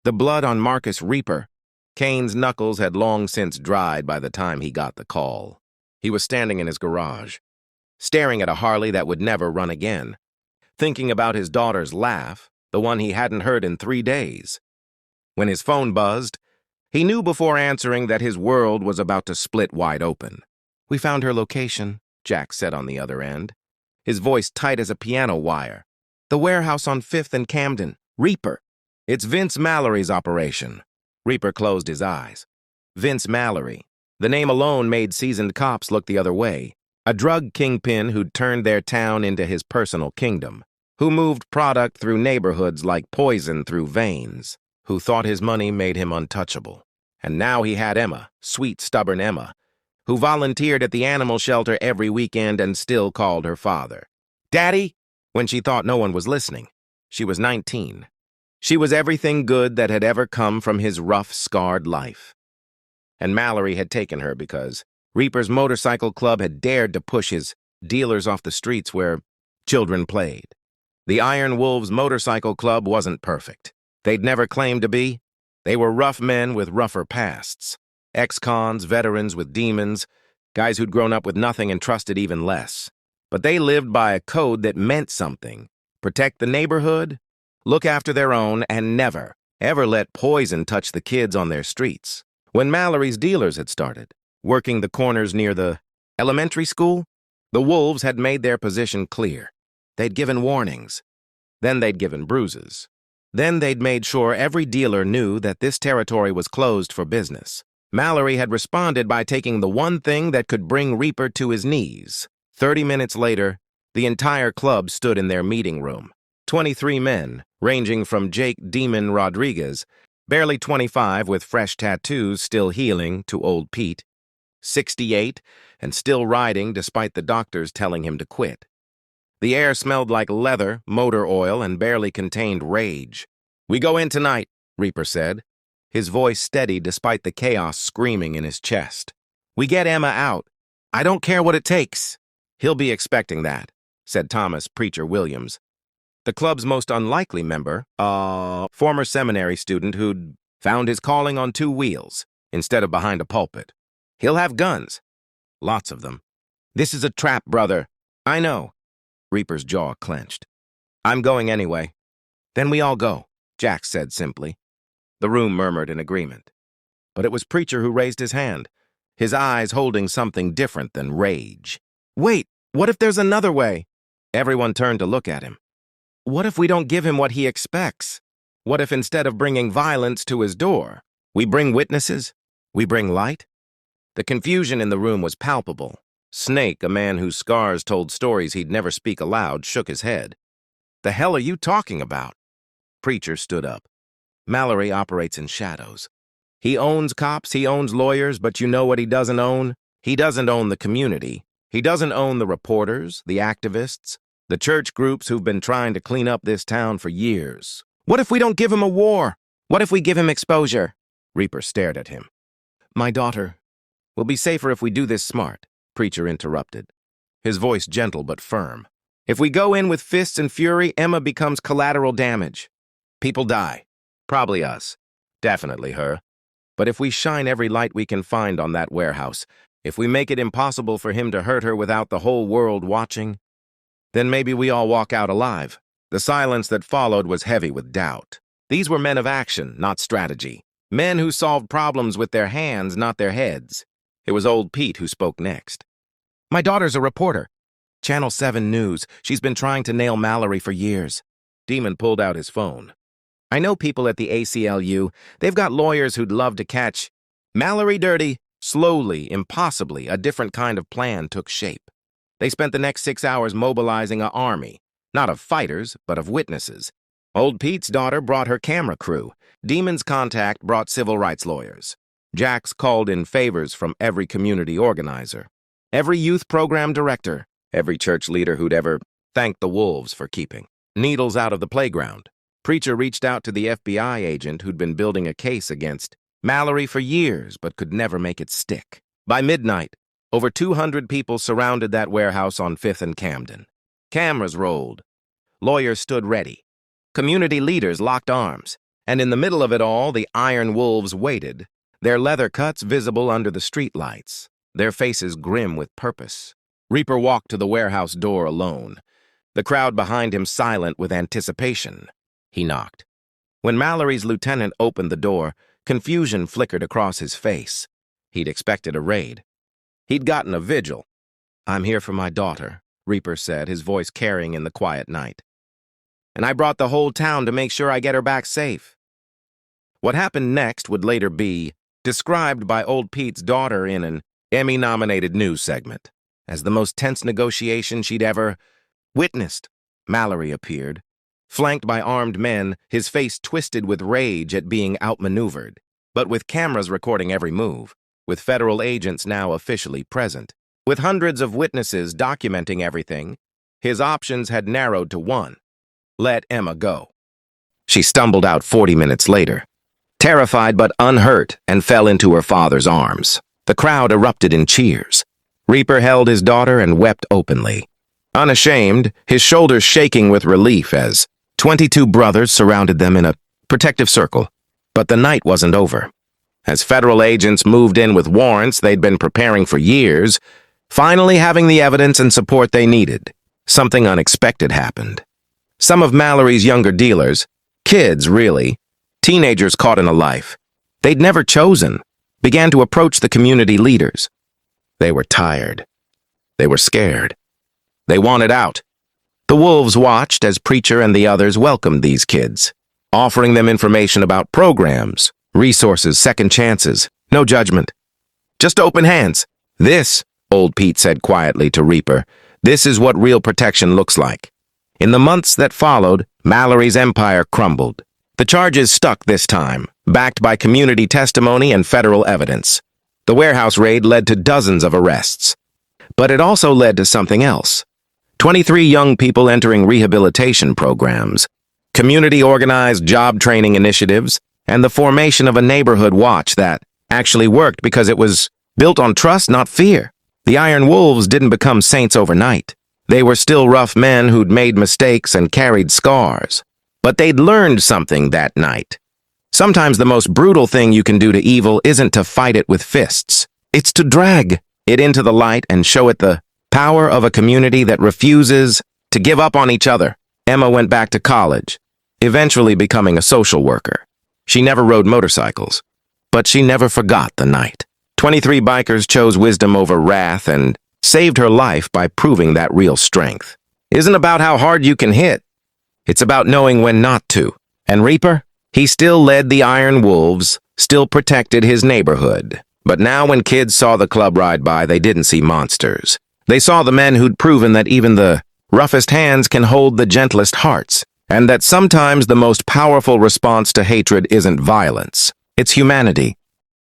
The blood on Marcus Reaper. Kane's knuckles had long since dried by the time he got the call. He was standing in his garage, staring at a Harley that would never run again, thinking about his daughter's laugh, the one he hadn't heard in 3 days. When his phone buzzed, he knew before answering that his world was about to split wide open. "We found her location," Jack said on the other end, his voice tight as a piano wire. "The warehouse on 5th and Camden. Reaper. It's Vince Mallory's operation." Reaper closed his eyes. Vince Mallory. The name alone made seasoned cops look the other way. A drug kingpin who'd turned their town into his personal kingdom, who moved product through neighborhoods like poison through veins, who thought his money made him untouchable. And now he had Emma, sweet, stubborn Emma, who volunteered at the animal shelter every weekend and still called her father "Daddy," when she thought no one was listening. She was 19. She was everything good that had ever come from his rough, scarred life. And Mallory had taken her because Reaper's motorcycle club had dared to push his dealers off the streets where children played. The Iron Wolves Motorcycle Club wasn't perfect. They'd never claimed to be. They were rough men with rougher pasts. Ex-cons, veterans with demons, guys who'd grown up with nothing and trusted even less. But they lived by a code that meant something. Protect the neighborhood, look after their own, and never, ever let poison touch the kids on their streets. When Mallory's dealers had started, working the corners near the elementary school, the Wolves had made their position clear. They'd given warnings. Then they'd given bruises. Then they'd made sure every dealer knew that this territory was closed for business. Mallory had responded by taking the one thing that could bring Reaper to his knees. 30 minutes later, the entire club stood in their meeting room. 23 men, ranging from Jake Demon Rodriguez, barely 25 with fresh tattoos still healing, to old Pete, 68 and still riding despite the doctors telling him to quit. The air smelled like leather, motor oil, and barely contained rage. "We go in tonight," Reaper said, his voice steady despite the chaos screaming in his chest. "We get Emma out. I don't care what it takes." "He'll be expecting that," said Thomas Preacher Williams, the club's most unlikely member, a former seminary student who'd found his calling on 2 wheels instead of behind a pulpit. "He'll have guns. Lots of them. This is a trap, brother." "I know." Reaper's jaw clenched. "I'm going anyway." "Then we all go," Jack said simply. The room murmured in agreement. But it was Preacher who raised his hand, his eyes holding something different than rage. "Wait, what if there's another way?" Everyone turned to look at him. "What if we don't give him what he expects? What if instead of bringing violence to his door, we bring witnesses? We bring light?" The confusion in the room was palpable. Snake, a man whose scars told stories he'd never speak aloud, shook his head. "The hell are you talking about?" Preacher stood up. "Mallory operates in shadows. He owns cops, he owns lawyers, but you know what he doesn't own? He doesn't own the community. He doesn't own the reporters, the activists, the church groups who've been trying to clean up this town for years." "What if we don't give him a war? What if we give him exposure?" Reaper stared at him. "My daughter. We'll be safer if we do this smart," Preacher interrupted, his voice gentle but firm. "If we go in with fists and fury, Emma becomes collateral damage. People die. Probably us. Definitely her. But if we shine every light we can find on that warehouse, if we make it impossible for him to hurt her without the whole world watching, then maybe we all walk out alive." The silence that followed was heavy with doubt. These were men of action, not strategy. Men who solved problems with their hands, not their heads. It was old Pete who spoke next. "My daughter's a reporter. Channel 7 News. She's been trying to nail Mallory for years." Demon pulled out his phone. "I know people at the ACLU. They've got lawyers who'd love to catch Mallory dirty." Slowly, impossibly, a different kind of plan took shape. They spent the next 6 hours mobilizing an army, not of fighters, but of witnesses. Old Pete's daughter brought her camera crew. Demon's contact brought civil rights lawyers. Jax called in favors from every community organizer, every youth program director, every church leader who'd ever thanked the Wolves for keeping needles out of the playground. Preacher reached out to the FBI agent who'd been building a case against Mallory for years but could never make it stick. By midnight, over 200 people surrounded that warehouse on 5th and Camden. Cameras rolled. Lawyers stood ready. Community leaders locked arms. And in the middle of it all, the iron wolves waited, their leather cuts visible under the streetlights, their faces grim with purpose. Reaper walked to the warehouse door alone, the crowd behind him silent with anticipation. He knocked. When Mallory's lieutenant opened the door, confusion flickered across his face. He'd expected a raid. He'd gotten a vigil. "I'm here for my daughter," Reaper said, his voice carrying in the quiet night. "And I brought the whole town to make sure I get her back safe." What happened next would later be described by Old Pete's daughter in an Emmy-nominated news segment as the most tense negotiation she'd ever witnessed. Mallory appeared, flanked by armed men, his face twisted with rage at being outmaneuvered, but with cameras recording every move, with federal agents now officially present, with hundreds of witnesses documenting everything. His options had narrowed to one: let Emma go. She stumbled out 40 minutes later, terrified but unhurt, and fell into her father's arms. The crowd erupted in cheers. Reaper held his daughter and wept openly, unashamed, his shoulders shaking with relief as 22 brothers surrounded them in a protective circle. But the night wasn't over. As federal agents moved in with warrants they'd been preparing for years, finally having the evidence and support they needed, something unexpected happened. Some of Mallory's younger dealers, kids really, teenagers caught in a life they'd never chosen, began to approach the community leaders. They were tired. They were scared. They wanted out. The wolves watched as Preacher and the others welcomed these kids, offering them information about programs, resources, second chances, no judgment. Just open hands. "This," Old Pete said quietly to Reaper, "this is what real protection looks like." In the months that followed, Mallory's empire crumbled. The charges stuck this time, backed by community testimony and federal evidence. The warehouse raid led to dozens of arrests. But it also led to something else. 23 young people entering rehabilitation programs, community-organized job training initiatives, and the formation of a neighborhood watch that actually worked because it was built on trust, not fear. The Iron Wolves didn't become saints overnight. They were still rough men who'd made mistakes and carried scars. But they'd learned something that night. Sometimes the most brutal thing you can do to evil isn't to fight it with fists. It's to drag it into the light and show it the power of a community that refuses to give up on each other. Emma went back to college, eventually becoming a social worker. She never rode motorcycles, but she never forgot the night. 23 bikers chose wisdom over wrath and saved her life by proving that real strength isn't about how hard you can hit. It's about knowing when not to. And Reaper? He still led the Iron Wolves, still protected his neighborhood. But now when kids saw the club ride by, they didn't see monsters. They saw the men who'd proven that even the roughest hands can hold the gentlest hearts, and that sometimes the most powerful response to hatred isn't violence. It's humanity.